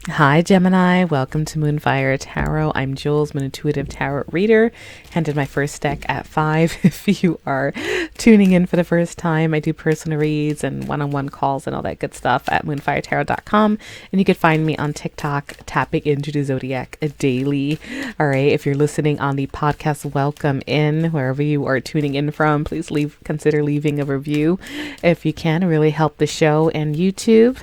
Hi, Gemini. Welcome to Moonfire Tarot. I'm Jules, Moon Intuitive Tarot Reader. Handed my first deck at 5. If you are tuning in for the first time, I do personal reads and one-on-one calls and all that good stuff at moonfiretarot.com. And you can find me on TikTok, tapping into the zodiac daily. All right. If you're listening on the podcast, welcome in wherever you are tuning in from. Please consider leaving a review if you can. Really help the show. And YouTube.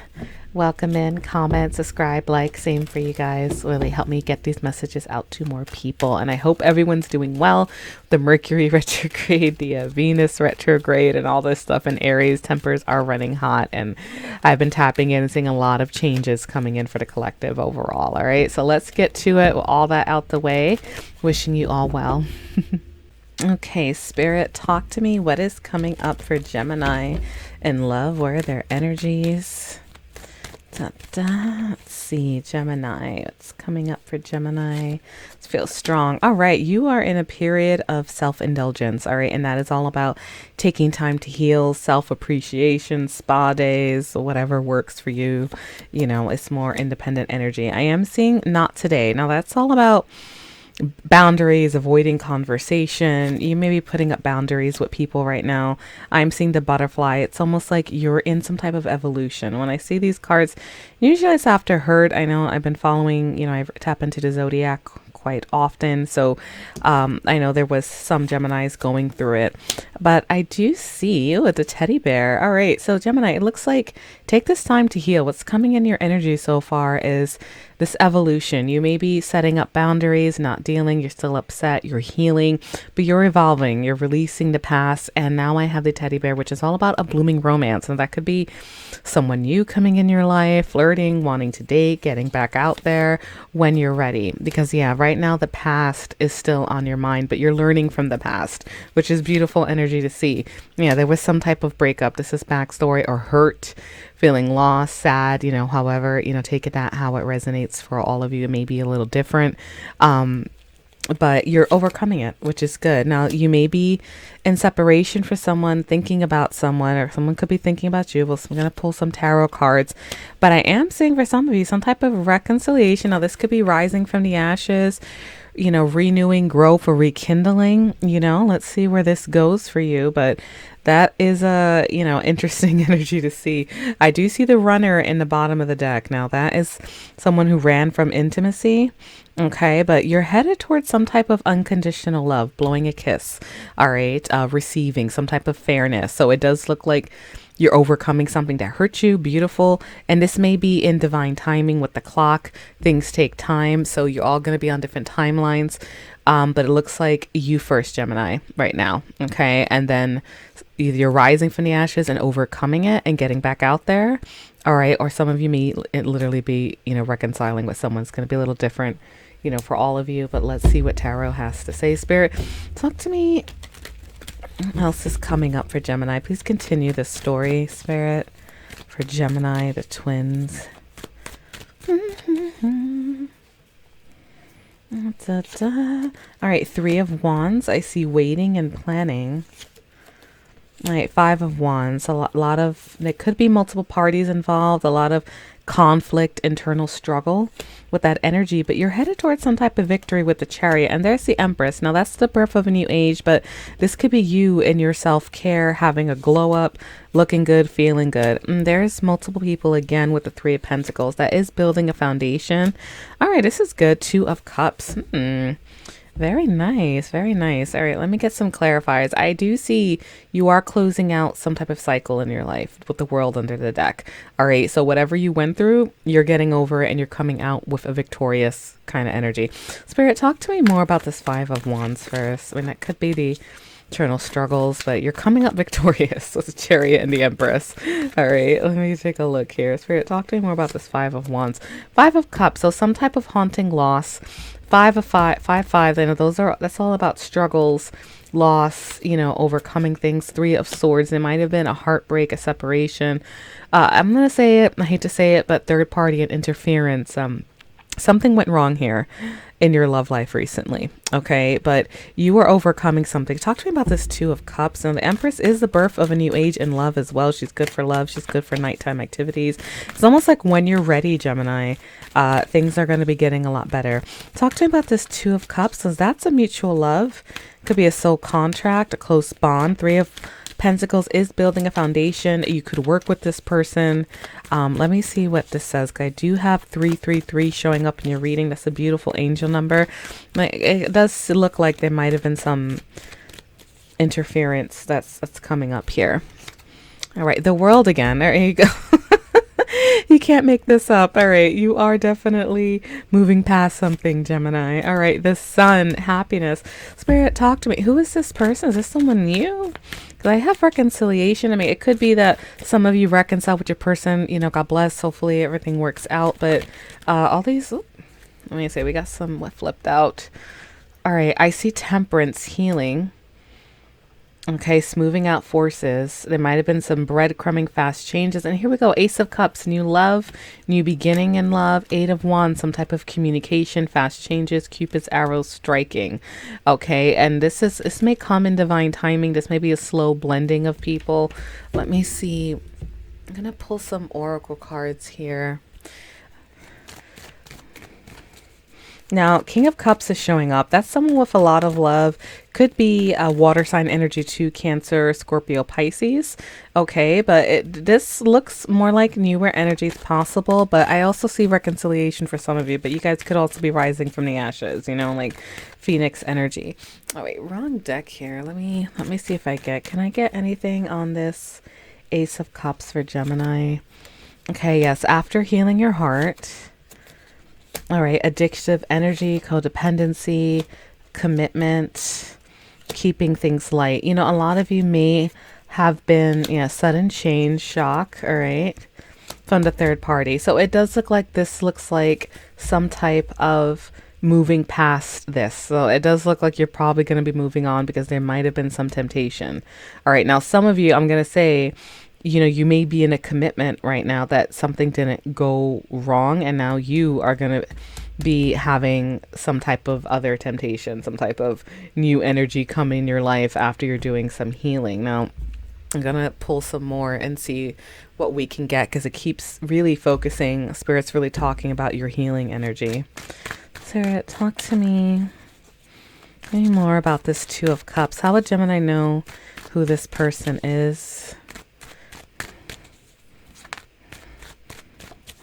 Welcome in, comment, subscribe, like, same for you guys. Really help me get these messages out to more people. And I hope everyone's doing well. The Mercury retrograde, the Venus retrograde, and all this stuff in Aries, tempers are running hot. And I've been tapping in and seeing a lot of changes coming in for the collective overall. All right, so let's get to it with all that out the way. Wishing you all well. Okay, Spirit, talk to me. What is coming up for Gemini in love? Where are their energies? Let's see, Gemini. What's coming up for Gemini? It feels strong. All right, you are in a period of self-indulgence, all right? And that is all about taking time to heal, self-appreciation, spa days, whatever works for you. You know, it's more independent energy. I am seeing not today. Now, that's all about boundaries, avoiding conversation. You may be putting up boundaries with people right now. I'm seeing the butterfly. It's almost like you're in some type of evolution. When I see these cards, usually it's after hurt. I know I've been following, I tap into the zodiac quite often. So I know there was some Geminis going through it, but I do see you with the teddy bear. All right. So Gemini, it looks like take this time to heal. What's coming in your energy so far is this evolution. You may be setting up boundaries, not dealing. You're still upset. You're healing, but you're evolving. You're releasing the past. And now I have the teddy bear, which is all about a blooming romance. And that could be someone new coming in your life, flirting, wanting to date, getting back out there when you're ready. Because right now the past is still on your mind, but you're learning from the past, which is beautiful energy to see. There was some type of breakup. This is backstory or hurt, feeling lost, sad, however, take it that how it resonates for all of you. It may be a little different. But you're overcoming it, which is good. Now, you may be in separation for someone, thinking about someone, or someone could be thinking about you. Well, so I'm going to pull some tarot cards. But I am seeing for some of you some type of reconciliation. Now, this could be rising from the ashes, renewing, growth, or rekindling. Let's see where this goes for you. But that is a, interesting energy to see. I do see the runner in the bottom of the deck. Now, that is someone who ran from intimacy. Okay, but you're headed towards some type of unconditional love, blowing a kiss. All right, receiving some type of fairness. So it does look like you're overcoming something that hurt you. Beautiful. And this may be in divine timing with the clock. Things take time. So you're all going to be on different timelines. But it looks like you first, Gemini, right now. Okay. And then either you're rising from the ashes and overcoming it and getting back out there. All right. Or some of you may literally be, reconciling with someone. It's going to be a little different, for all of you. But let's see what tarot has to say. Spirit, talk to me. What else is coming up for Gemini? Please continue the story, Spirit, for Gemini, the twins. All right, 3 of Wands. I see waiting and planning. All right, 5 of Wands. A lot of, there could be multiple parties involved, a lot of conflict, internal struggle with that energy, but you're headed towards some type of victory with the Chariot. And there's the Empress. Now, that's the birth of a new age, but this could be you in your self-care, having a glow up, looking good, feeling good. And there's multiple people again with the 3 of Pentacles. That is building a foundation. All right, this is good. 2 of Cups. Very nice. Very nice. All right, let me get some clarifiers. I do see you are closing out some type of cycle in your life with the World under the deck. All right, so whatever you went through, you're getting over it and you're coming out with a victorious kind of energy. Spirit, talk to me more about this 5 of Wands first. I mean, that could be the internal struggles, but you're coming up victorious with the Chariot and the Empress. All right, let me take a look here. Spirit, talk to me more about this 5 of Wands. 5 of Cups, so some type of haunting loss. 5 of 5, 5, 5, that's all about struggles, loss, overcoming things. 3 of Swords, it might have been a heartbreak, a separation. I'm going to say it, I hate to say it, but third party and interference. Something went wrong here in your love life recently, okay? But you are overcoming something. Talk to me about this Two of Cups. And the Empress is the birth of a new age in love as well. She's good for love. She's good for nighttime activities. It's almost like when you're ready, Gemini, things are going to be getting a lot better. Talk to me about this Two of Cups, because that's a mutual love. Could be a soul contract, a close bond. Three of Pentacles is building a foundation. You could work with this person. Let me see what this says. I do have 333 showing up in your reading. That's a beautiful angel number. It does look like there might have been some interference that's coming up here. All right, the World again. There you go. You can't make this up. All right, you are definitely moving past something, Gemini. All right, the Sun, happiness. Spirit, talk to me. Who is this person? Is this someone new? Because I have reconciliation. I mean, it could be that some of you reconcile with your person. You know, God bless. Hopefully everything works out. But all these, let me say, we got some flipped out. All right, I see temperance, healing. Okay, smoothing out forces. There might have been some breadcrumbing, fast changes. And here we go. Ace of Cups, new love, new beginning in love. Eight of Wands, some type of communication, fast changes, Cupid's arrows striking. Okay, and this may come in divine timing. This may be a slow blending of people. Let me see. I'm going to pull some oracle cards here. Now, King of Cups is showing up. That's someone with a lot of love. Could be a water sign energy too, Cancer, Scorpio, Pisces. Okay, but this looks more like newer energies possible, but I also see reconciliation for some of you, but you guys could also be rising from the ashes, you know, like Phoenix energy. Oh, wait, wrong deck here. Let me see if can I get anything on this Ace of Cups for Gemini? Okay, yes, after healing your heart. All right, addictive energy, codependency, commitment, keeping things light. You know, a lot of you may have been, sudden change, shock, all right, from the third party. So it does look like this looks like some type of moving past this. So it does look like you're probably going to be moving on because there might have been some temptation. All right, now some of you, I'm going to say, you know, you may be in a commitment right now that something didn't go wrong, and now you are going to be having some type of other temptation, some type of new energy come in your life after you're doing some healing. Now, I'm going to pull some more and see what we can get, because it keeps really focusing. Spirit's really talking about your healing energy. Spirit, talk to me any more about this Two of Cups. How would Gemini know who this person is?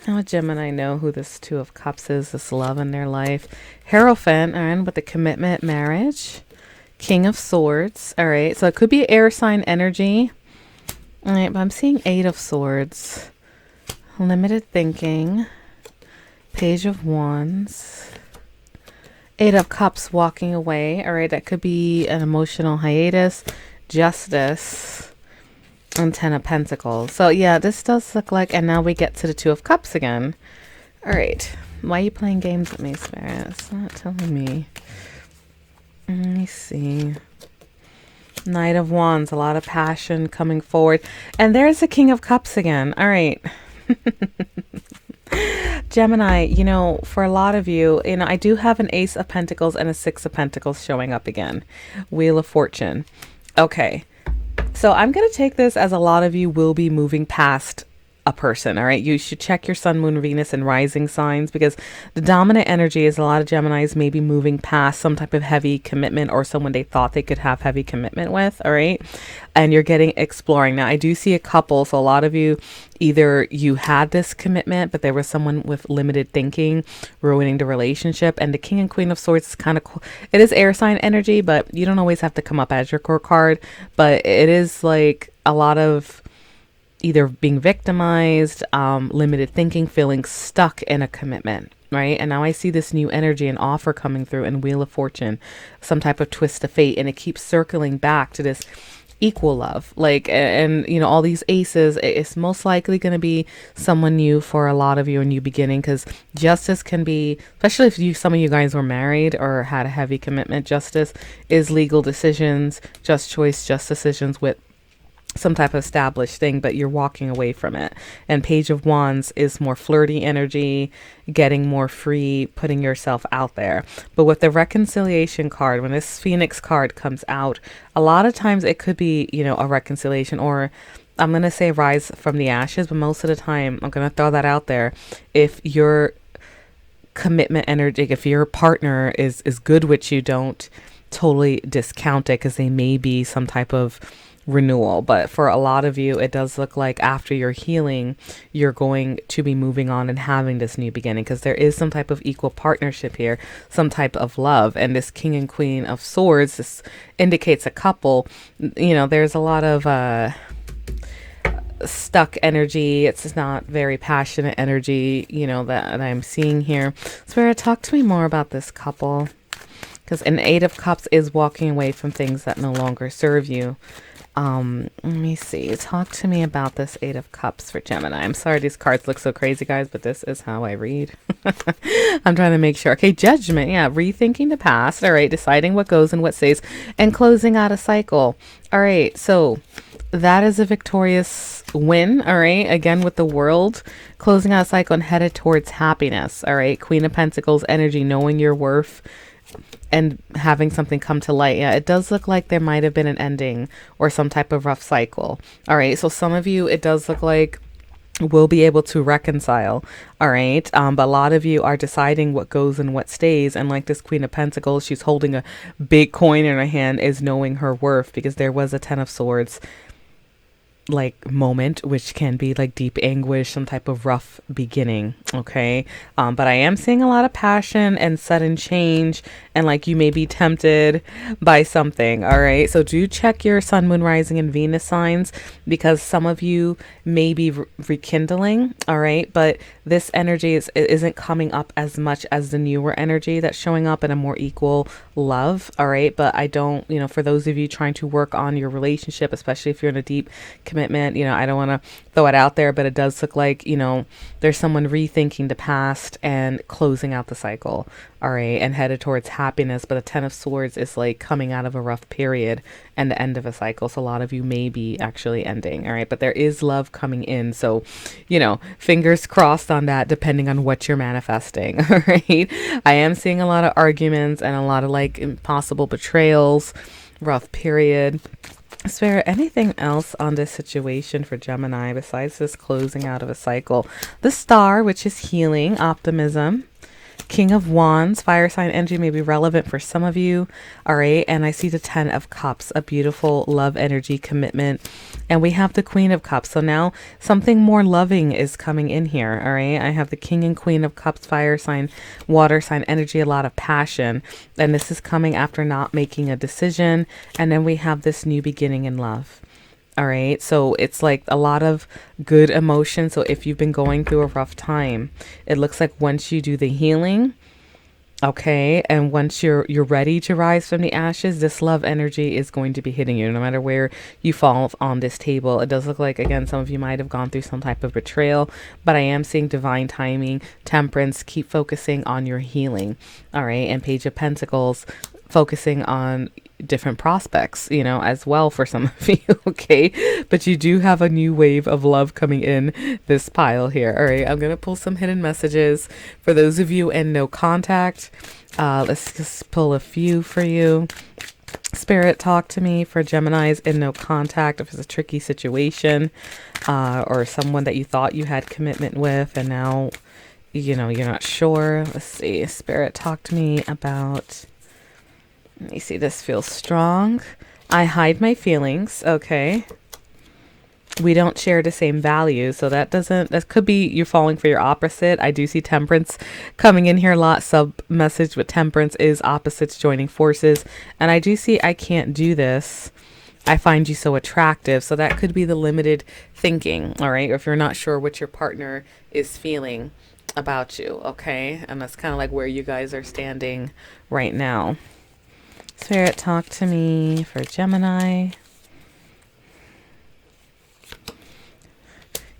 How would Gemini know who this Two of Cups is, this love in their life? Hierophant, all right, with the commitment, marriage. King of Swords, all right. So it could be air sign energy. All right, but I'm seeing Eight of Swords. Limited thinking. Page of Wands. Eight of Cups, walking away. All right, that could be an emotional hiatus. Justice. And Ten of Pentacles. So yeah, this does look like, and now we get to the Two of Cups again. All right, why are you playing games with me, Spirit? It's not telling me. Let me see. Knight of Wands, a lot of passion coming forward, and there's the King of Cups again. All right. Gemini, you know, for a lot of you, you know, I do have an Ace of Pentacles and a Six of Pentacles showing up again. Wheel of Fortune. Okay. So I'm going to take this as a lot of you will be moving past a person. All right. You should check your sun, moon, Venus, and rising signs, because the dominant energy is a lot of Geminis may be moving past some type of heavy commitment or someone they thought they could have heavy commitment with. All right. And you're getting exploring. Now, I do see a couple. So a lot of you, either you had this commitment, but there was someone with limited thinking ruining the relationship. And the King and Queen of Swords is kind of cool. It is air sign energy, but you don't always have to come up as your core card. But it is like a lot of either being victimized, limited thinking, feeling stuck in a commitment, right? And now I see this new energy and offer coming through in Wheel of Fortune, some type of twist of fate, and it keeps circling back to this equal love. Like, and you know, all these aces, it's most likely going to be someone new for a lot of you, a new beginning, because justice can be, especially if some of you guys were married or had a heavy commitment, justice is legal decisions, just choice, just decisions with some type of established thing, but you're walking away from it. And Page of Wands is more flirty energy, getting more free, putting yourself out there. But with the reconciliation card, when this Phoenix card comes out, a lot of times it could be, you know, a reconciliation, or I'm going to say rise from the ashes, but most of the time I'm going to throw that out there. If your commitment energy, if your partner is good with you, don't totally discount it, because they may be some type of renewal. But for a lot of you, it does look like after your healing, you're going to be moving on and having this new beginning, because there is some type of equal partnership here, some type of love. And this King and Queen of Swords, this indicates a couple. You know, there's a lot of stuck energy. It's just not very passionate energy, you know, that I'm seeing here. Spirit, talk to me more about this couple, because an Eight of Cups is walking away from things that no longer serve you. Let me see. Talk to me about this Eight of Cups for Gemini. I'm sorry these cards look so crazy, guys, but this is how I read. I'm trying to make sure. Okay, Judgment. Yeah, rethinking the past. All right, deciding what goes and what stays, and closing out a cycle. All right, so that is a victorious win. All right, again with the World, closing out a cycle and headed towards happiness. All right, Queen of Pentacles energy, knowing your worth and having something come to light. Yeah, it does look like there might have been an ending or some type of rough cycle. All right, so some of you, it does look like we'll be able to reconcile. All right, but a lot of you are deciding what goes and what stays. And like this Queen of Pentacles, she's holding a big coin in her hand, is knowing her worth, because there was a Ten of Swords like moment, which can be like deep anguish, some type of rough beginning. Okay, but I am seeing a lot of passion and sudden change, and like you may be tempted by something. All right, so do check your Sun, Moon, Rising, and Venus signs, because some of you may be rekindling. All right, but this energy isn't coming up as much as the newer energy that's showing up in a more equal love. All right, but I don't, you know, for those of you trying to work on your relationship, especially if you're in a deep commitment, you know, I don't want to throw it out there, but it does look like, you know, there's someone rethinking the past and closing out the cycle. All right, and headed towards happiness. But the Ten of Swords is like coming out of a rough period and the end of a cycle. So a lot of you may be actually ending. All right, but there is love coming in. So, you know, fingers crossed on that, depending on what you're manifesting. All right, I am seeing a lot of arguments and a lot of like impossible betrayals, rough period. Is there anything else on this situation for Gemini besides this closing out of a cycle? The Star, which is healing, optimism. King of Wands, fire sign energy may be relevant for some of you. All right, and I see the Ten of Cups, a beautiful love energy, commitment. And we have the Queen of Cups. So now something more loving is coming in here. All right, I have the King and Queen of Cups, fire sign, water sign energy, a lot of passion. And this is coming after not making a decision. And then we have this new beginning in love. All right, so it's like a lot of good emotion. So if you've been going through a rough time, it looks like once you do the healing, okay, and once you're ready to rise from the ashes, this love energy is going to be hitting you no matter where you fall on this table. It does look like, again, some of you might have gone through some type of betrayal, but I am seeing divine timing, temperance, keep focusing on your healing. All right, and Page of Pentacles, focusing on different prospects, you know, as well for some of you. Okay, but you do have a new wave of love coming in this pile here. All right, I'm gonna pull some hidden messages for those of you in no contact. Let's just pull a few for you. Spirit, talk to me for Geminis in no contact. If it's a tricky situation, or someone that you thought you had commitment with and now, you know, you're not sure. Let's see. Spirit, talk to me about, let me see, this feels strong. I hide my feelings. Okay. We don't share the same values. So that could be you're falling for your opposite. I do see temperance coming in here a lot. Sub message with temperance is opposites joining forces. And I do see I can't do this. I find you so attractive. So that could be the limited thinking. All right. Or if you're not sure what your partner is feeling about you. Okay. And that's kind of like where you guys are standing right now. Spirit, talk to me for Gemini.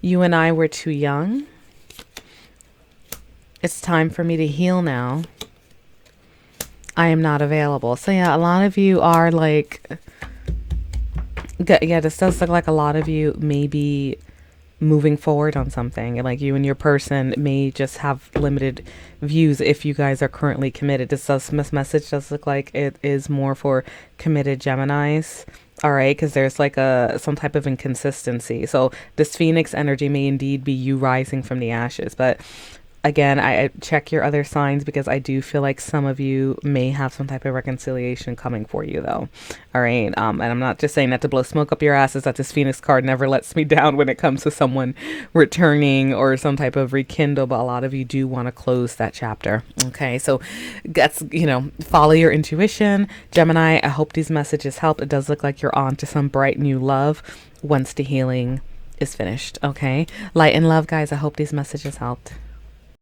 You and I were too young. It's time for me to heal now. I am not available. So yeah, a lot of you are like Yeah, this does look like a lot of you may be moving forward on something. Like you and your person may just have limited views if you guys are currently committed. This message does look like it is more for committed Geminis. All right, because there's like some type of inconsistency. So this Phoenix energy may indeed be you rising from the ashes, but again, I check your other signs because I do feel like some of you may have some type of reconciliation coming for you, though. All right. And I'm not just saying that to blow smoke up your asses, that this Phoenix card never lets me down when it comes to someone returning or some type of rekindle, but a lot of you do want to close that chapter. Okay. So that's, follow your intuition. Gemini, I hope these messages help. It does look like you're on to some bright new love once the healing is finished. Okay. Light and love, guys. I hope these messages helped.